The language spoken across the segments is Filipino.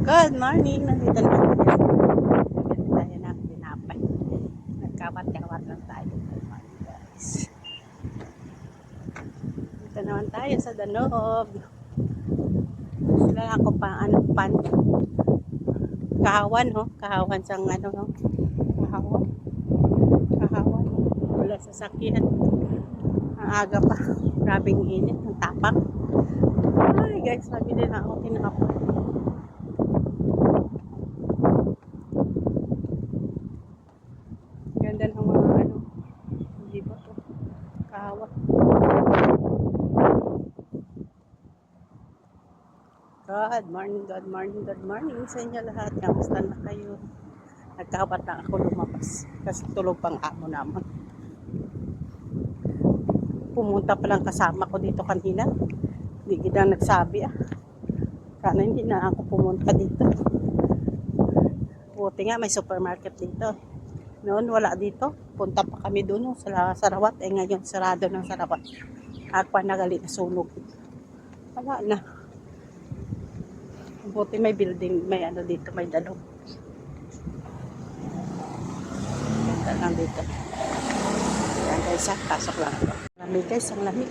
Good morning! Nandito na tayo. Nandito tayo ng tinapay. Nagkawat-kawat lang tayo. Good morning, guys. Dito naman tayo sa Danog. Sila ako pan. Kahawan, oh. Kahawan sang ano, no? Kahawan. Kahawan. Wala sasakyan. Ang aga pa. Grabing init. Ang tapak. Ay, guys. Mabili na ako tinapay. Ganda ng mga ano. Hindi ba to? Kahawan. Good morning sa inyo lahat. Kamusta na kayo? Nagkawat na ako lumabas. Kasi tulog pang amo naman. Pumunta pa lang kasama ko dito kanina. Hindi kita nagsabi ah. Sana hindi na ako pumunta dito. Buti nga may supermarket dito. Noon wala dito. Punta pa kami doon sa Sarawat. Ngayon sarado ng Sarawat. At panagali na sunog. Wala na. Buti may building, may ano dito, may Danog. Ganda lang dito. Yan guys, pasok lang ako. Lamig guys, ang lamig.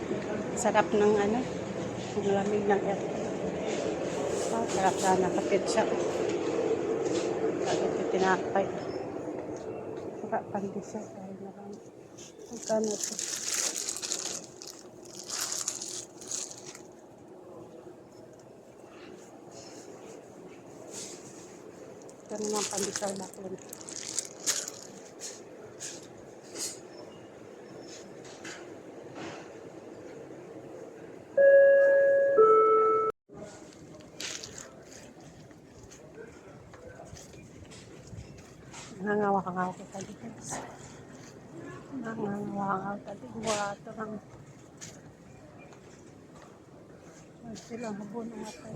Sarap ng ano, ang lamig ng air. Sarap na nakapit siya. Lagi ito tinapay. Saka pandisa. Ay na lang. Magkano ito? Ito naman pandisa na ito. Nangangawa-ngawa ko tali guys. Nangangawa-ngawa tali. Wala ito lang. Silang habon ng matay.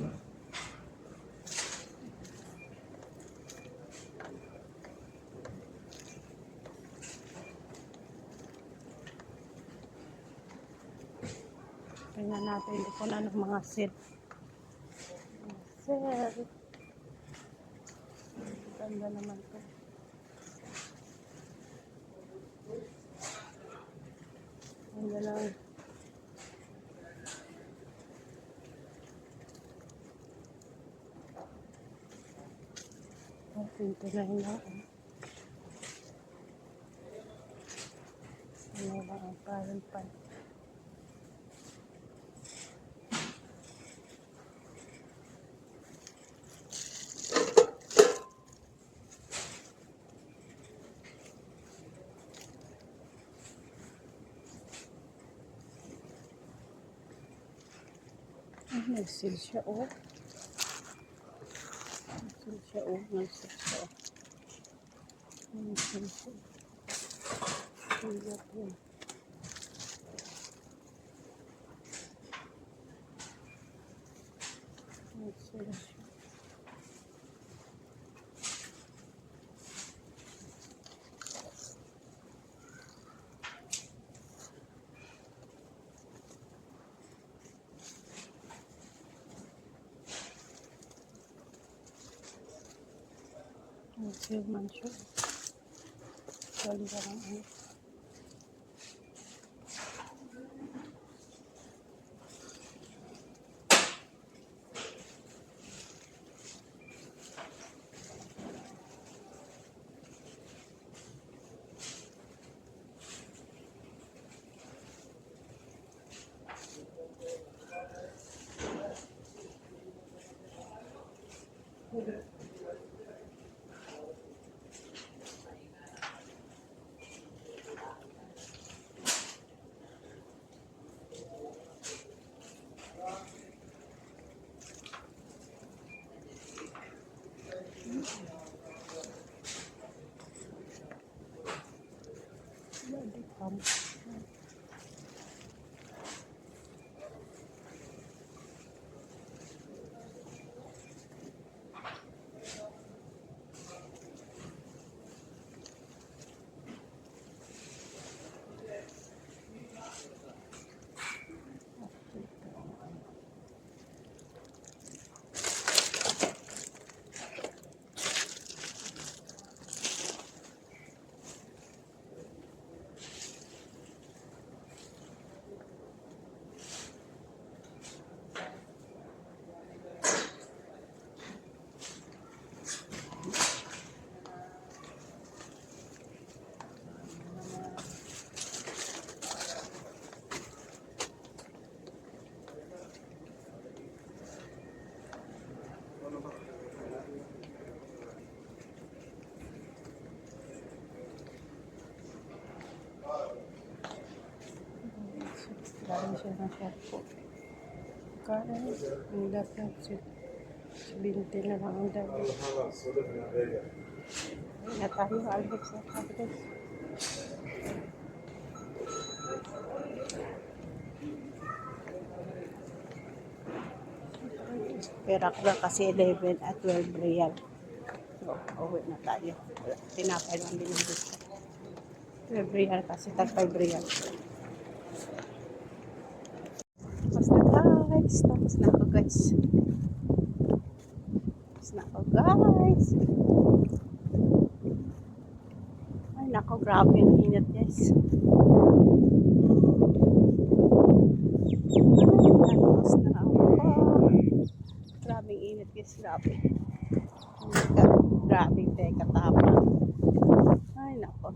Tingnan natin kung ano mga seed. Seed. Ganda naman ito. Ganda lang. Pinto na yun ako. Ano ba ang parang pan? Nag-seal siya, oh. Nag-seal siya, oh. Nag-seal siya, oh. Nag-seal siya. Nag-seal siya. Nag-seal siya. Nag-seal man siya. Ganda lang, oh. na siya po. Kaya, ang dapat siya. 20 na lang ang dapat. Na tayo, Alex. Alex. Pera ko lang kasi 11 at 12 real. So, uwi na tayo. Tinapay lang binili ko. 12 real kasi tag 5 real. Tapos na ako guys. Ay nako, grabe ang init guys. Tapos na ako. Grabe ang init guys, grabe. Grabe teka tapang. Ay nako.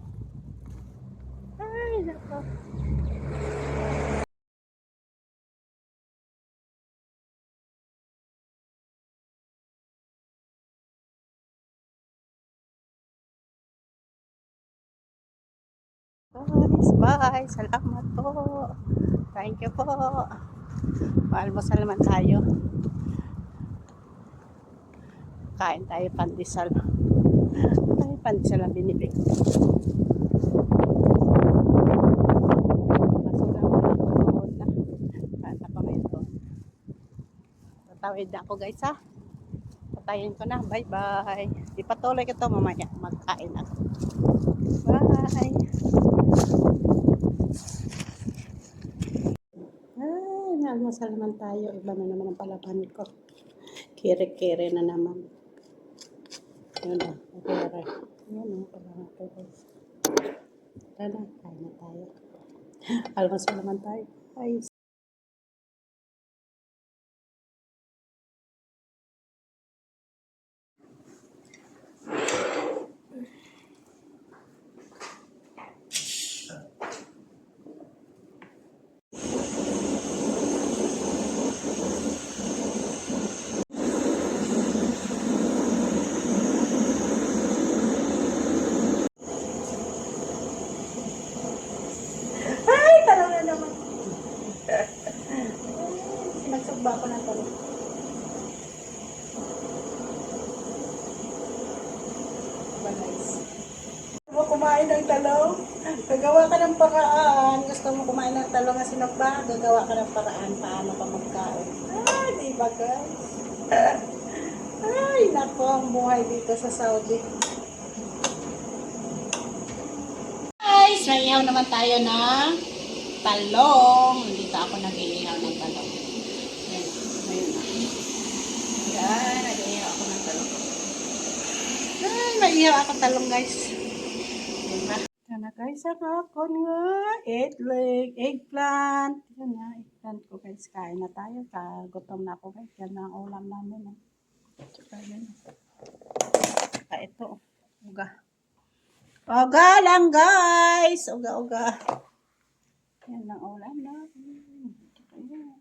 Guys, bye. Salamat po. Thank you po. Maalmusal naman tayo. Kain tayo pandesal. Ay, pandesal ang binili ko. Basura mo na ako doon na. Kata pa ngayon doon. Tatawid na ako guys ha. Patayin ko na. Bye bye. Ipatuloy ko ito mamaya. Magkain ako. Bye. Ay, naalmusal naman tayo. Iba na naman ang palaban ko. Kere-kere na naman. Yun o, kere. Yun o, palaban ko guys. Tara na, kain na tayo. Almusal naman tayo. Ay, talong na naman. Nagsugba ko ng talong. Guys. Gusto mo kumain ng talong? Gagawa ka ng paraan. Gusto mo kumain ng talong na sinugba? Gagawa ka ng paraan. Paano ka magkain? Ay, diba guys? Ay, nako ang buhay dito sa Saudi. Guys, nag-ihaw naman tayo ng talong. Dito ako nag-ihaw ng talong. Ayan, ayun na. Ayan, nag-ihaw ako ng talong. Ay, mag-ihaw ako talong guys. Diba? Ito na guys, ako nga. Eggplant. Yan na, eggplant ko guys. Kain na tayo. Gutom na ako guys. Yan na ang ulam namin. Tsaka yan. Tsaka ito. Uga. Uga lang guys. Uga. Yan ang ulam namin. Tsaka yan.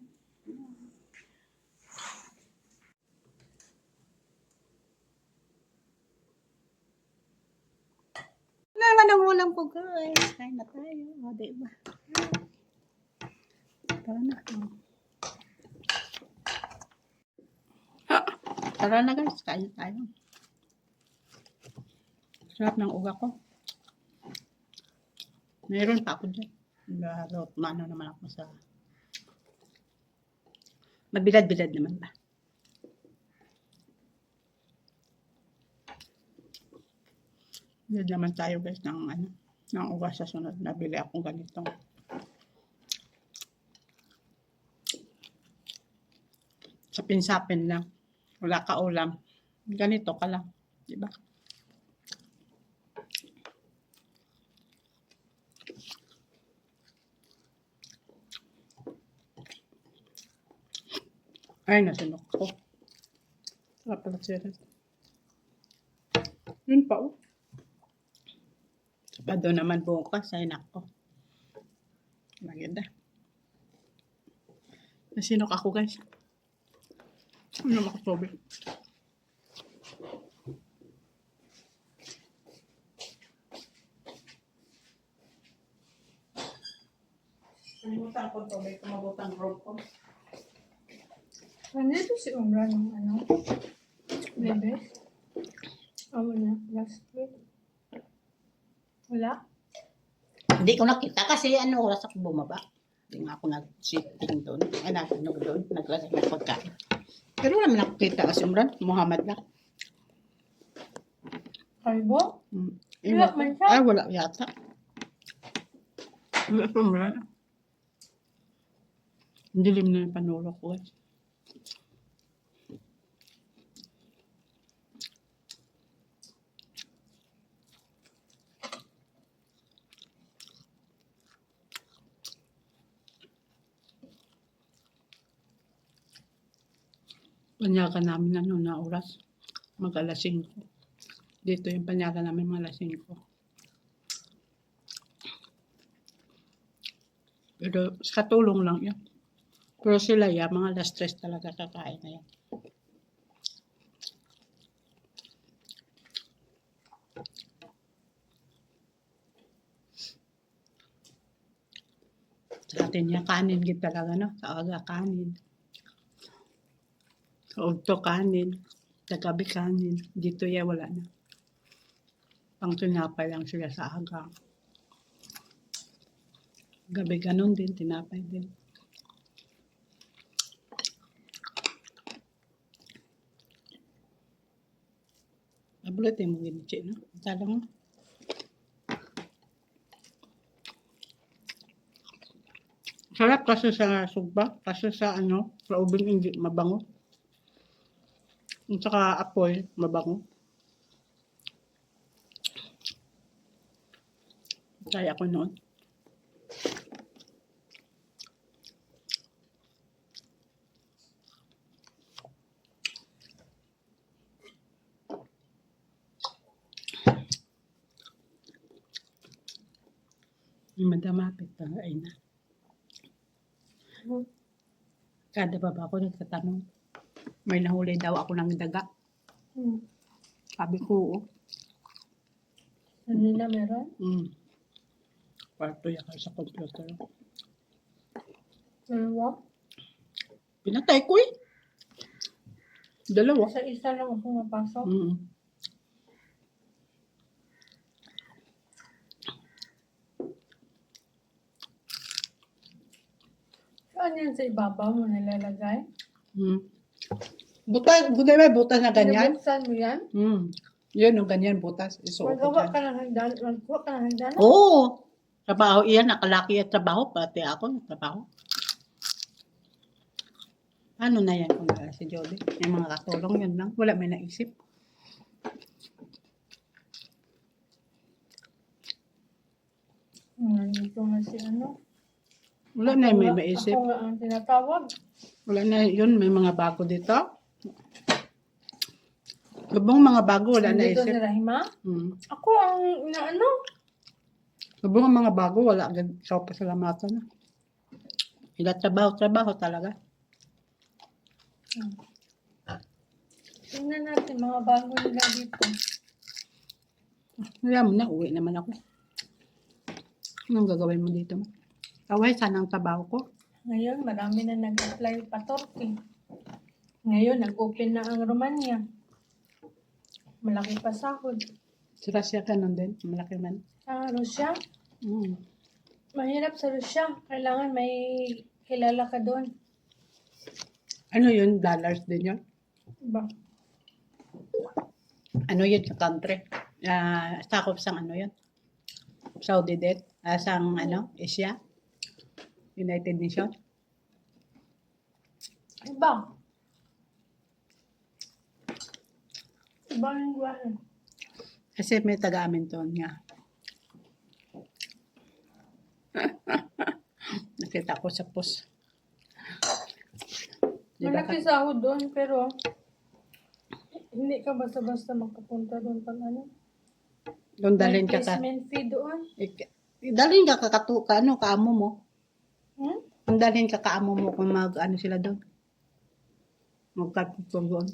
Ano naman ang ulam ko guys? Kain na tayo. O, diba? Tara na. Tara na guys. Kain tayo. Sarap ng uga ko. Mayroon pa ako dyan. Maano naman ako sa... Mabilad-bilad naman ba? Bilad naman tayo guys ng uga sa sunod. Nabili akong ganitong. Sapin-sapin lang. Wala ka ulam. Ganito ka lang. Diba? Ay, nasunok ko. Sarap pala siya. Yun pa oh. Sabado naman bukas. Ay, nako. Maganda. Nasinok ako guys. Ano makasobe? Ano Saan ko to? May kumabutang rope ko. Nandito si Umra ng ano? Bebes? Amo na, last week. Wala? Hindi ko nakita kasi ano oras ako bumaba. Hindi nga ako nag-sitting doon. Ay, nag-ano doon. Naglasang ng pagkain. Pero wala naman nakita kasi Umran. Muhammad na. Kalbo? Hmm. Wala man siya. Ay, wala yata. Wala pa Umran. Ang dilim na yung panulok ko. Panyaga namin ano na oras. Mag-alas 5. Dito yung panyaga namin mga alas 5. Pero sa tulong lang yan. Pero sila ya, mga alas 3 talaga kakain na yan. Sa atin yan, kanin gid talaga, no? Sa aga, kanin. Sa ugto, kanin. Sa gabi, kanin. Dito ya, wala na. Pang tinapay lang sila sa aga. Gabi, ganun din. Tinapay din. Abulot yung mga ginitsi, no? Tala mo. Sarap kasi sa sugba. Kasi sa ano, sa ubing hindi mabango. At saka apoy, mabango. Kaya ako noon. Yung madamapit na ay na. Kada baba ko nagtatanong. May nahuli daw ako ng daga. Sabi ko, oo. Hindi na meron? Parto yan sa computer. Dalawa? Pinatay ko eh. Dalawa. Sa isa lang ako mapasok. Saan yan sa ibabaw mo nilalagay? Butas, butas na ganyan. Binubuksan mo yan? Yun, yung ganyan, butas. Isuot ko Magawa dyan. ka ng hagdan? Magkuha ka ng hagdan? Oo. Trabaho iyan, nakalaki at trabaho. Pati ako, trabaho. Ano na yan kung wala si Jody? Yung mga katulong yun lang. Wala may naisip. Dito nga si ano. Wala na may maisip. Ako nga ang tinatawag. Wala na yun, may mga bago dito. Lubong mga bago, wala na Dito isip. si Rahima? Ako ang inaano. Lubong ang mga bago, wala agad sa pasalamatan. Ila trabaho talaga. Tingnan natin mga bago nila dito. Wala mo na, uwi naman ako. Anong gagawin mo dito? Away, sana ang trabaho ko. Ngayon, marami na nag-apply pa Turkey. Ngayon, nag-open na ang Romania. Malaki pa sahod. Sa Russia ka nun din, malaki man. Sa Russia? Mahirap sa Russia. Kailangan may kilala ka doon. Ano yun? Dollars din yun? Diba? Ano yun sa country? Sakop sang ano yun? Saudi din? Sang ano? Asia? United Nations? Iba. Ibang lingwahe. Kasi may taga-amin doon nga. Nakita ko sa post. Diba Malaki sahod doon, pero hindi ka basta-basta magpapunta doon pag ano. Doon May dalhin ka placement fee doon. dalhin ka kaamo mo. Hmm? Dalhin ka kaamo mo kung ano sila doon. Magkatutog doon.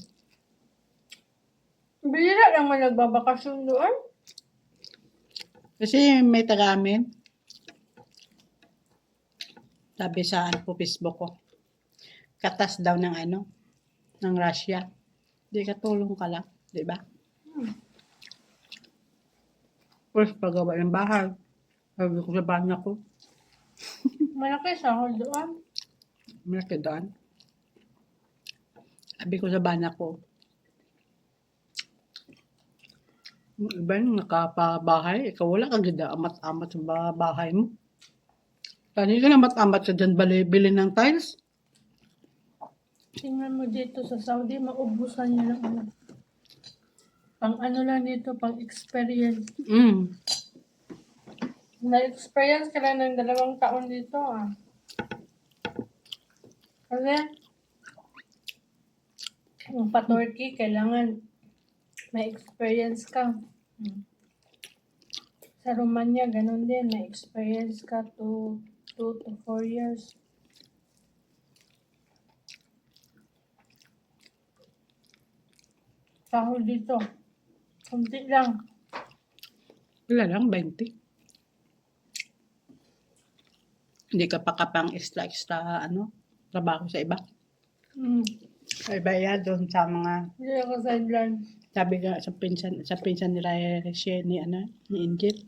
Bihira lang man nagbabakasyon doon. Kasi may taga-amin. Sabi sa ano po, Facebook ko. Katas daw ng ano, ng Russia. Di katulong ka lang, di ba? Hmm. Tapos paggawa ng bahay. Sabi ko sa bana ko, Malaki sahod doon. malaki doon. Sabi ko sa bana ko, yung iba yung nakapabahay, ikaw wala kang ganda amat-amat sa bahay mo. Kani ka na amat-amat ka dyan bili ng tiles? Tingnan mo dito sa Saudi, maubusan niya ng ano. Pang ano lang dito, pang experience. Na-experience ka lang ng 2 taon dito ah. Kasi, yung pa-Turkey, kailangan may experience ka. Sa Romania, ganun din. May experience ka 2 to 4 years. Sahod dito. Kunti lang. Wala lang, 20. Hindi ka pa kapang extra, ano, trabaho sa iba. Sa iba yan, doon sa mga, Hindi ako sideline. sabi nga sa pinsan nila ni, ano, ni Ingrid.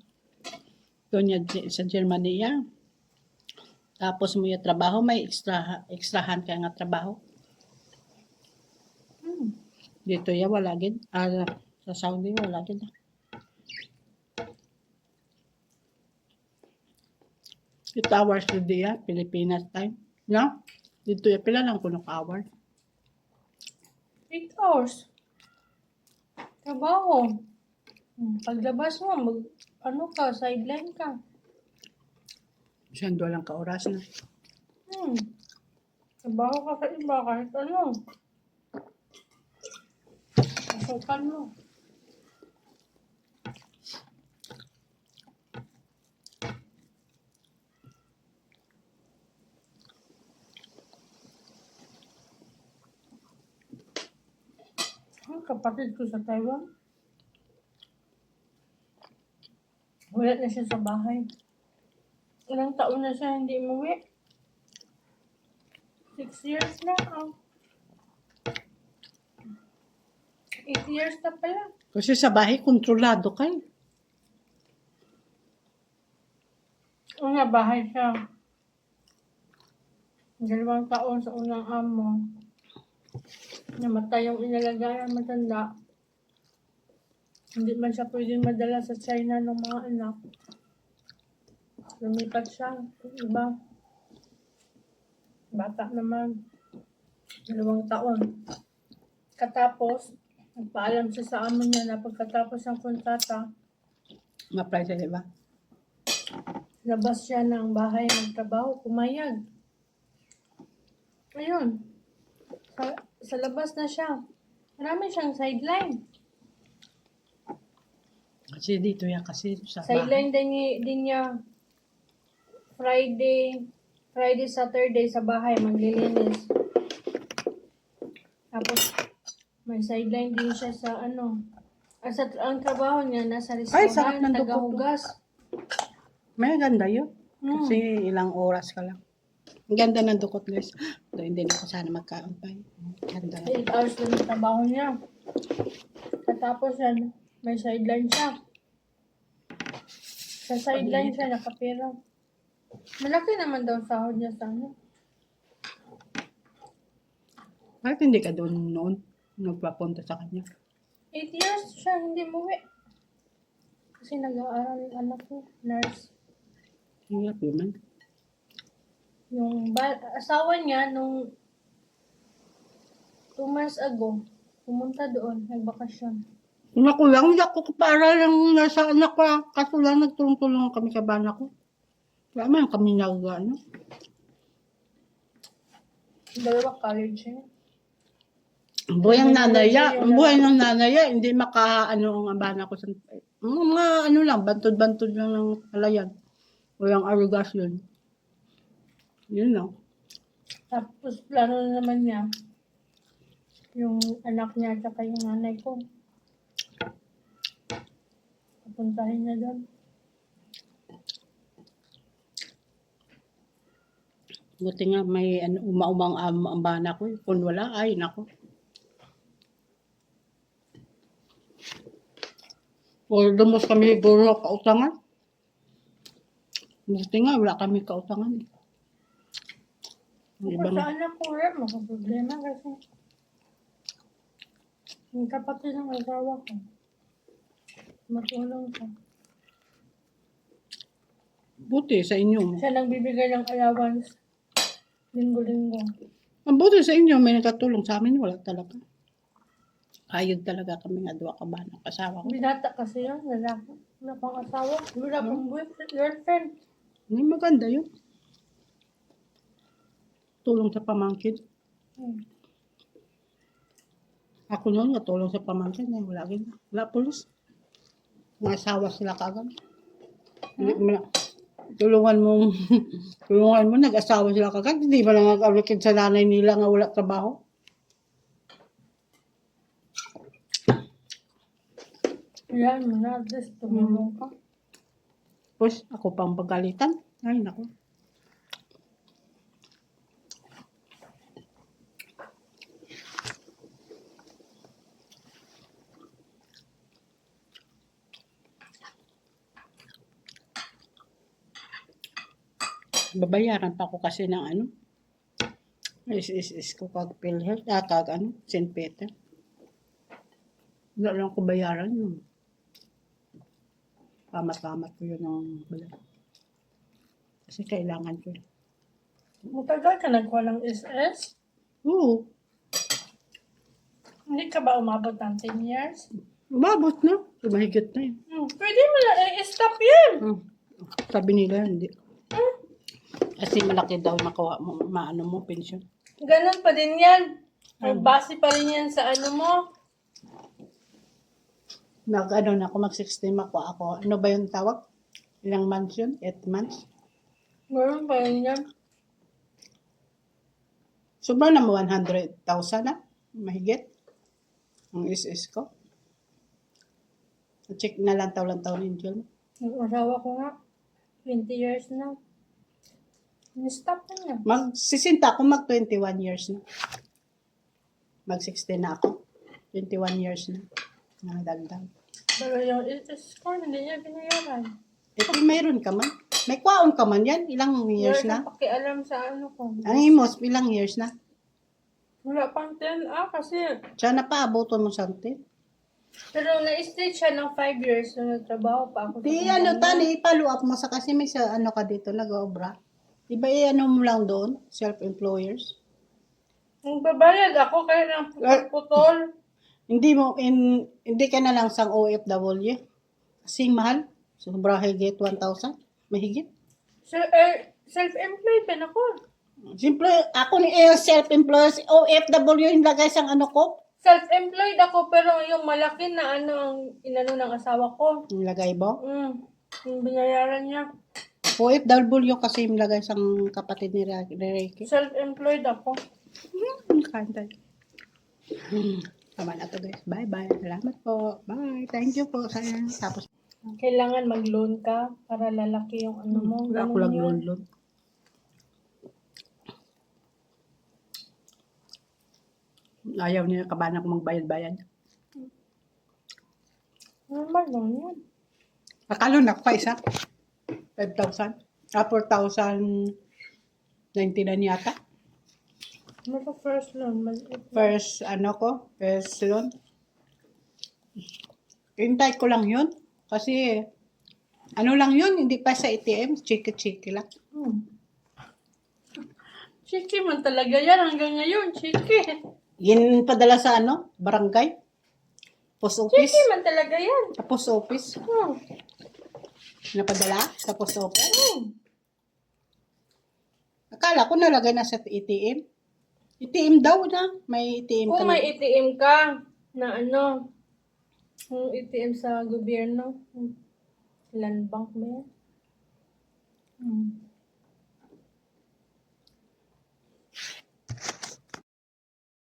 Doon yan sa Germany yan. Tapos mo yung trabaho, may extrahan ka nga trabaho. Dito yan, wala gid. Sa Saudi, wala gid. 8 hours a day, Pilipinas time. No? Dito yan, pila lang ko hour. 8 hours. Trabaho. Paglabas mo, sideline ka. Siyando lang ka oras na. Trabaho ka sa iba kahit ano. Pasukan mo. Ang kapatid ko sa Taiwan. Wala na siya sa bahay. Ilang taon na siya hindi umuwi. 6 years na. 8 years na pala. Kasi sa bahay, kontrolado kayo. Una, bahay siya. 2 taon sa unang amo. Namatay yung inalagayan matanda. Hindi man siya pwedeng madala sa China ng mga anak. Lumipat siya. Iba. Bata naman. 2 taon. Katapos, nagpaalam siya sa amo niya na pagkatapos ng kontrata, Ma-apply sa iba. labas siya ng bahay magtrabaho, pumayag. Ayun. Sa labas na siya. Marami siyang sideline. Kasi dito yan kasi sa Sideline bahay. din niya Friday, Saturday sa bahay, maglilinis. Tapos, may sideline din siya sa ang trabaho niya, nasa Ay, sarap restaurant, ng dugo to. tagahugas. May ganda yun. Kasi ilang oras ka lang. Ang ganda ng dukot, guys. So, hindi na ako sana magkaampay. Ganda lang. 8 hours lang yung trabaho niya. Katapos yan, may sideline siya. Sa sideline siya, nakapira. Malaki naman daw sahod niya sa Bakit hindi ka doon noon nagpapunta sa kanya? 8 years siya, hindi muwi. Kasi nag-aaral yung anak ko, nurse. Hirap naman. Yung asawa niya, nung 2 months ago, pumunta doon, nagbakasyon. Kung ako lang, hindi ako para lang nasa anak ko. Kaso lang nagtulong-tulong kami sa bana ko. Wala man kami ano. 2 college niya. Ang buhay ng nanaya, hindi makaano ang bana ko sa mga ano lang, bantod-bantod lang ng palayan. Walang arugasyon. Yun lang. Tapos plano na naman niya, yung anak niya at yung nanay ko. Papuntahin niya doon. Buti nga may ano, umaumang ang bana ko. Kung wala, ay nako. O lumos kami siguro kautangan. Buti nga, wala kami kautangan. Yung Ako ibang, sa anak ko rin, problema kasi yung kapatid ng asawa ko, matulong siya. buti sa inyo. Siya nang bibigay ng allowance linggo-linggo. Ang buti sa inyo, may nakatulong sa amin, wala talaga. Ayod talaga kami nga duwa ka ba ng kasawa ko. Binata kasi yun, lalaki. Wala pang asawa, wala pang boyfriend, girlfriend. Hindi maganda yun. Tulong sa pamangkin. Hmm. Ako noon, natulong sa pamangkin. Eh, wala pulis. Mga asawa sila kagad. Hindi mo na, tulungan mo, nag-asawa sila kagad. Hindi ba lang nag-alikid sa nanay nila nga wala trabaho? Yan mo na, at least tumulong ka. Tapos, ako pang pagalitan. Ay, naku. Babayaran pa ko kasi ng ano. Is ko kag PhilHealth. Kag ano, St. Peter. Wala lang ko bayaran yun. Pamat-pamat ko yun ng bayan. Kasi kailangan ko yun. Matagal ka nagkuha ng SS? Oo. Hindi ka ba umabot ng 10 years? Umabot na. Mahigit na yun. Pwede mo na i-stop yan. Sabi nila, hindi. Kasi malaki daw nakuha mo, maano mo, pension. Ganun pa din yan. Base pa rin yan sa ano mo. Ano na ako, mag-16 ako. Ano ba yung tawag? Ilang months yun? 8 months? Ganun pa rin yan. Sobrang na mo 100,000 na. Mahigit. Ang SS ko. Check na lang taon yung June. Yung asawa ko nga, 20 years na. Ni-stop na niya. Magsisinta ako, mag-21 years na. Mag-16 na ako. 21 years na. Nagdagdag. Pero yung score, hindi niya binayaran. Mayroon ka man. May kwaon ka man yan. Ilang years na? Wala pakialam sa ano ko. Ang imos, ilang years na? Wala pang 10 kasi. Sana pa, abuton mo something. Pero na-stay siya ng 5 years na nagtrabaho pa ako. Di tani, follow up mo sa kasi may sa ano ka dito, nag-obra. Di ba ano mo lang doon? Self-employers? Babayad ako kaya ng putol. Hindi ka na lang sang OFW. Kasing mahal. Sobra higit 1,000. Mahigit. Self-employed din ako. Simple, ako ni self-employed, OFW yung lagay sang ano ko. Self-employed ako pero yung malaki na ano ang inano ng asawa ko. Yung lagay mo. Yung binayaran niya. OFW kasi yung lagay sang kapatid ni Reiki. Self-employed ako. Kantay. Tama na to guys. Bye-bye. Salamat po. Bye. Thank you po. Tapos, Kailangan mag-loan ka para lalaki yung ano mo. wala ako Ganun lang yun. loan. Ayaw niya kabanan ko magbayad-bayad. Normal lang yun. Akalo na pa isa. 5,000. 4,099 yata. Ano first loan? First loan. Hintay ko lang yun. Kasi, ano lang yun, hindi pa sa ATM, chiki-chiki lang. Chiki man talaga yan hanggang ngayon. Chiki. Yun padala sa barangay. Post office. Chiki man talaga yan. Sa post office. Napadala sa post office. Akala ko nalagay na sa ATM. ATM daw na. May ATM ka Kung may ATM ka na ano, yung ATM sa gobyerno, land bank ba yan?